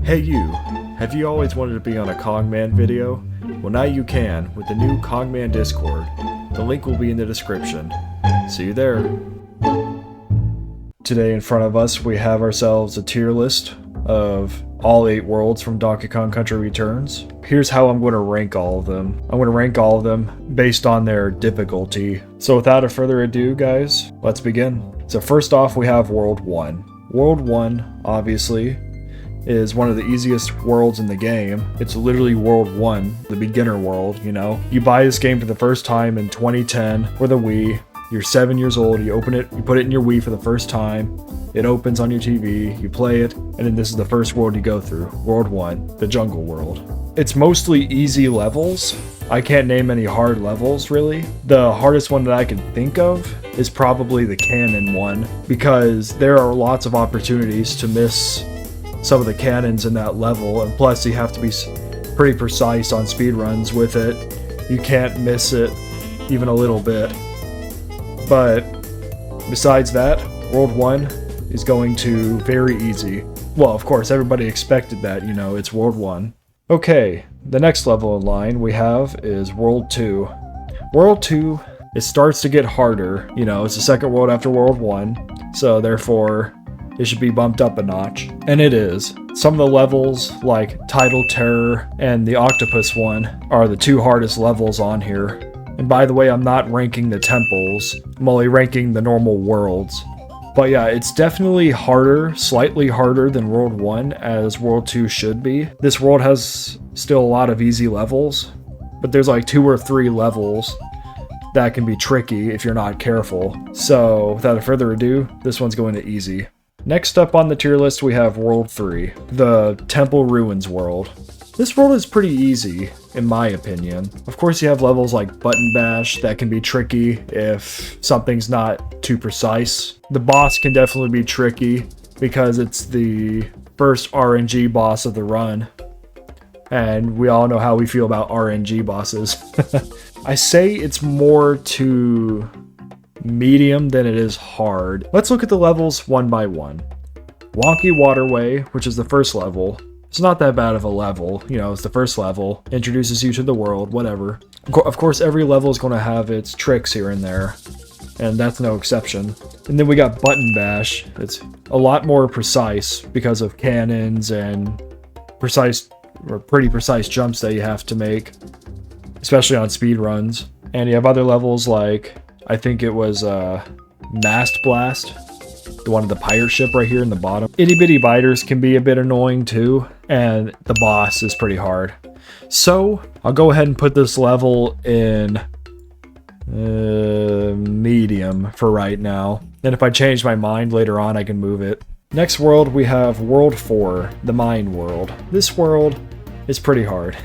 Hey you, have you always wanted to be on a Cogman video? Well, now you can with the new Cogman Discord. The link will be in the description. See you there. Today in front of us we have ourselves a tier list of all 8 worlds from Donkey Kong Country Returns. Here's how I'm going to rank all of them. I'm going to rank all of them based on their difficulty. So without further ado guys, let's begin. So first off we have World 1. World 1, obviously, is one of the easiest worlds in the game. It's literally World 1, the beginner world, you know? You buy this game for the first time in 2010 for the Wii. You're 7 years old, you open it, you put it in your Wii for the first time, it opens on your TV, you play it, and then this is the first world you go through. World 1, the jungle world. It's mostly easy levels. I can't name any hard levels, really. The hardest one that I can think of is probably the cannon one, because there are lots of opportunities to miss some of the cannons in that level, and plus you have to be pretty precise on speedruns with it. You can't miss it even a little bit. But besides that, World 1 is going to very easy. Well, of course, everybody expected that, you know, it's World 1. Okay, the next level in line we have is World 2. World 2, it starts to get harder. You know, it's the second world after World 1, so therefore it should be bumped up a notch. And it is. Some of the levels, like Tidal Terror and the Octopus one, are the 2 hardest levels on here. And by the way, I'm not ranking the temples, I'm only ranking the normal worlds. But yeah, it's definitely harder, slightly harder than World 1, as World 2 should be. This world has still a lot of easy levels, but there's like 2 or 3 levels that can be tricky if you're not careful. So without further ado, this one's going to easy. Next up on the tier list we have World 3, the Temple Ruins world. This world is pretty easy, in my opinion. Of course you have levels like Button Bash that can be tricky if something's not too precise. The boss can definitely be tricky because it's the first RNG boss of the run. And we all know how we feel about RNG bosses. I say it's more to medium than it is hard. Let's look at the levels one by one. Wonky Waterway, which is the first level. It's not that bad of a level, you know, it's the first level, introduces you to the world, whatever. Of course, every level is going to have its tricks here and there, and that's no exception. And then we got Button Bash. It's a lot more precise because of cannons and pretty precise jumps that you have to make, especially on speedruns. And you have other levels like, I think it was Mast Blast, the one of the pirate ship right here in the bottom. Itty bitty biters can be a bit annoying too, and the boss is pretty hard. So I'll go ahead and put this level in medium for right now. And if I change my mind later on, I can move it. Next world we have World 4, the Mine world. This world is pretty hard,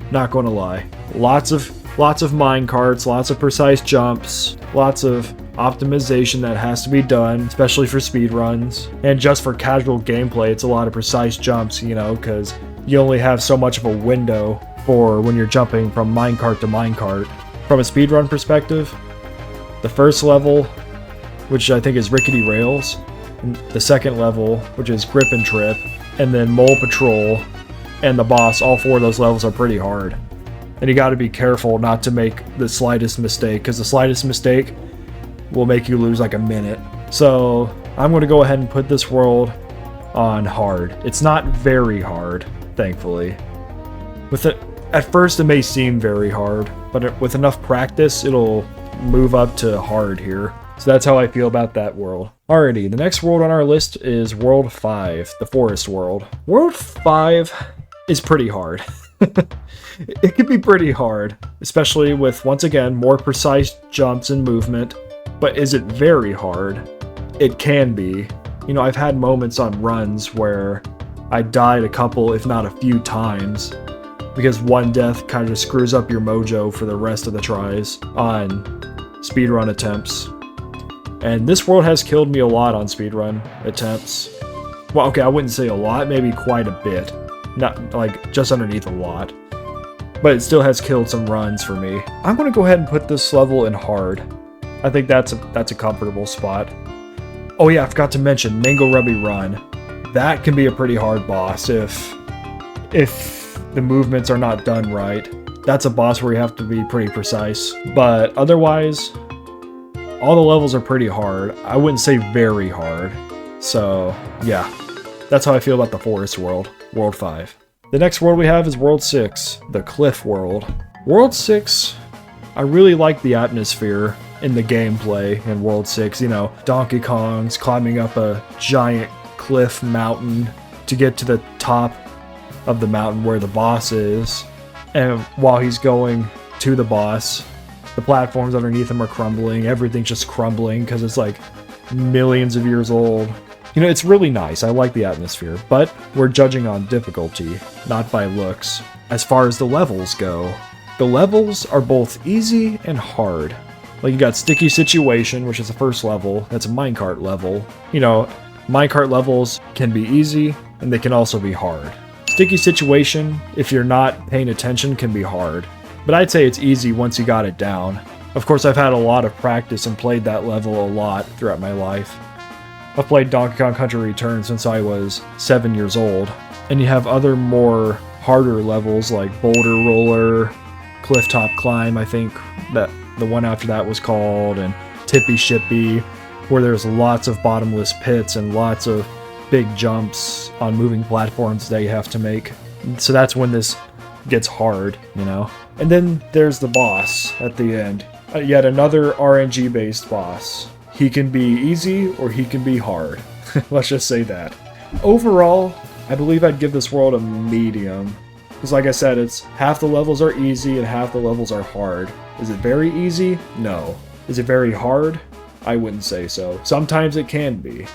not gonna lie. Lots of mine carts, lots of precise jumps, lots of optimization that has to be done, especially for speedruns. And just for casual gameplay, it's a lot of precise jumps, you know, because you only have so much of a window for when you're jumping from minecart to minecart. From a speedrun perspective, the first level, which I think is Rickety Rails, and the second level, which is Grip and Trip, and then Mole Patrol, and the boss, all 4 of those levels are pretty hard. And you gotta be careful not to make the slightest mistake, because the slightest mistake will make you lose like a minute. So I'm going to go ahead and put this world on hard. It's not very hard, thankfully. At first it may seem very hard, but with enough practice it'll move up to hard here. So that's how I feel about that world. Alrighty, the next world on our list is World 5, the Forest world. World 5 is pretty hard. It can be pretty hard, especially with, once again, more precise jumps and movement. But is it very hard? It can be. You know, I've had moments on runs where I died a couple, if not a few times, because one death kind of screws up your mojo for the rest of the tries on speedrun attempts. And this world has killed me a lot on speedrun attempts. Well, okay, I wouldn't say a lot, maybe quite a bit. Not, like, just underneath a lot. But it still has killed some runs for me. I'm going to go ahead and put this level in hard. I think that's a comfortable spot. Oh yeah, I forgot to mention Mango Rubby Run. That can be a pretty hard boss if if the movements are not done right. That's a boss where you have to be pretty precise. But otherwise, all the levels are pretty hard. I wouldn't say very hard. So, yeah. That's how I feel about the Forest World, World 5. The next world we have is World 6, the Cliff World. World 6, I really like the atmosphere in the gameplay in World 6. You know, Donkey Kong's climbing up a giant cliff mountain to get to the top of the mountain where the boss is. And while he's going to the boss, the platforms underneath him are crumbling. Everything's just crumbling because it's like millions of years old. You know, it's really nice. I like the atmosphere, but we're judging on difficulty, not by looks. As far as the levels go, the levels are both easy and hard. Like, you got Sticky Situation, which is the first level. That's a minecart level. You know, minecart levels can be easy, and they can also be hard. Sticky Situation, if you're not paying attention, can be hard. But I'd say it's easy once you got it down. Of course, I've had a lot of practice and played that level a lot throughout my life. I've played Donkey Kong Country Returns since I was 7 years old. And you have other more harder levels like Boulder Roller, Cliff Top Climb, I think that the one after that was called, and Tippy Shippy, where there's lots of bottomless pits and lots of big jumps on moving platforms that you have to make. So that's when this gets hard, you know? And then there's the boss at the end. Yet another RNG based boss. He can be easy or he can be hard. Let's just say that. Overall, I believe I'd give this world a medium. Because like I said, it's half the levels are easy and half the levels are hard. Is it very easy? No. Is it very hard? I wouldn't say so. Sometimes it can be.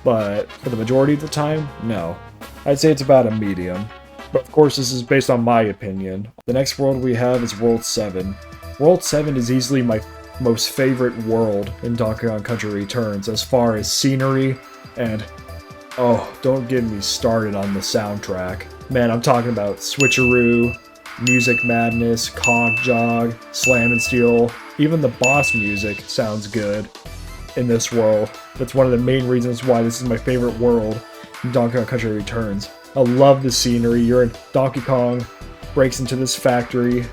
But for the majority of the time, no. I'd say it's about a medium. But of course, this is based on my opinion. The next world we have is World 7. World 7 is easily my most favorite world in Donkey Kong Country Returns as far as scenery and, oh, don't get me started on the soundtrack. Man, I'm talking about Switcheroo, Music Madness, Conk Jog, Slam and Steel. Even the boss music sounds good in this world. That's one of the main reasons why this is my favorite world in Donkey Kong Country Returns. I love the scenery. You're in Donkey Kong, breaks into this factory,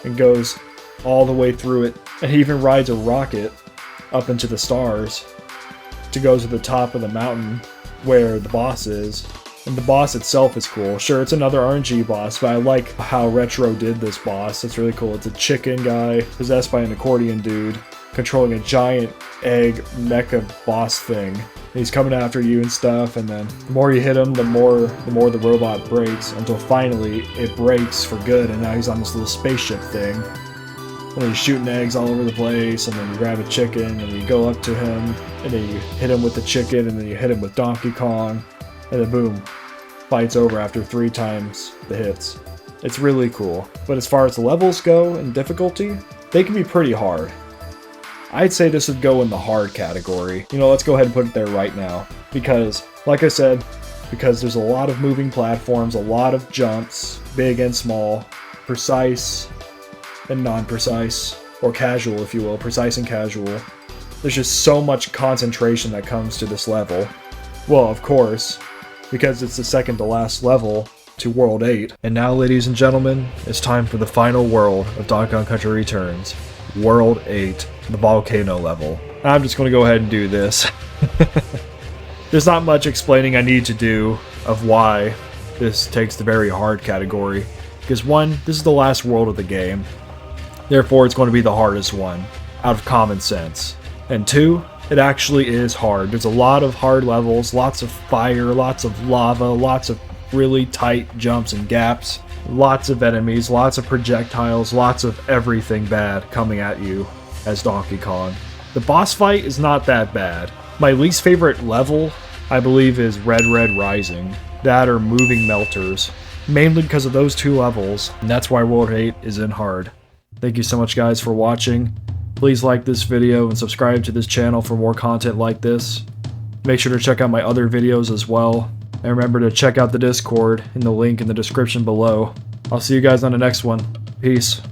and goes all the way through it. And he even rides a rocket up into the stars to go to the top of the mountain where the boss is. And the boss itself is cool. Sure, it's another RNG boss, but I like how Retro did this boss. It's really cool. It's a chicken guy possessed by an accordion dude controlling a giant egg mecha boss thing. And he's coming after you and stuff, and then the more you hit him, the more the robot breaks, until finally it breaks for good, and now he's on this little spaceship thing. And he's shooting eggs all over the place, and then you grab a chicken, and you go up to him, and then you hit him with the chicken, and then you hit him with Donkey Kong, and then boom, fight's over after 3 times the hits. It's really cool. But as far as the levels go and difficulty, they can be pretty hard. I'd say this would go in the hard category. You know, let's go ahead and put it there right now. Because, like I said, because there's a lot of moving platforms, a lot of jumps, big and small, precise and non-precise, or casual if you will, precise and casual. There's just so much concentration that comes to this level. Well, of course, because it's the second to last level to World 8. And now, ladies and gentlemen, it's time for the final world of Donkey Kong Country Returns. World 8, the volcano level. I'm just going to go ahead and do this. There's not much explaining I need to do of why this takes the very hard category. Because 1, this is the last world of the game. Therefore, it's going to be the hardest one, out of common sense. And 2, it actually is hard. There's a lot of hard levels, lots of fire, lots of lava, lots of really tight jumps and gaps, lots of enemies, lots of projectiles, lots of everything bad coming at you as Donkey Kong. The boss fight is not that bad. My least favorite level, I believe, is Red Red Rising. That or Moving Melters. Mainly because of those 2 levels, and that's why World 8 is in hard. Thank you so much, guys, for watching. Please like this video and subscribe to this channel for more content like this. Make sure to check out my other videos as well. And remember to check out the Discord in the link in the description below. I'll see you guys on the next one. Peace.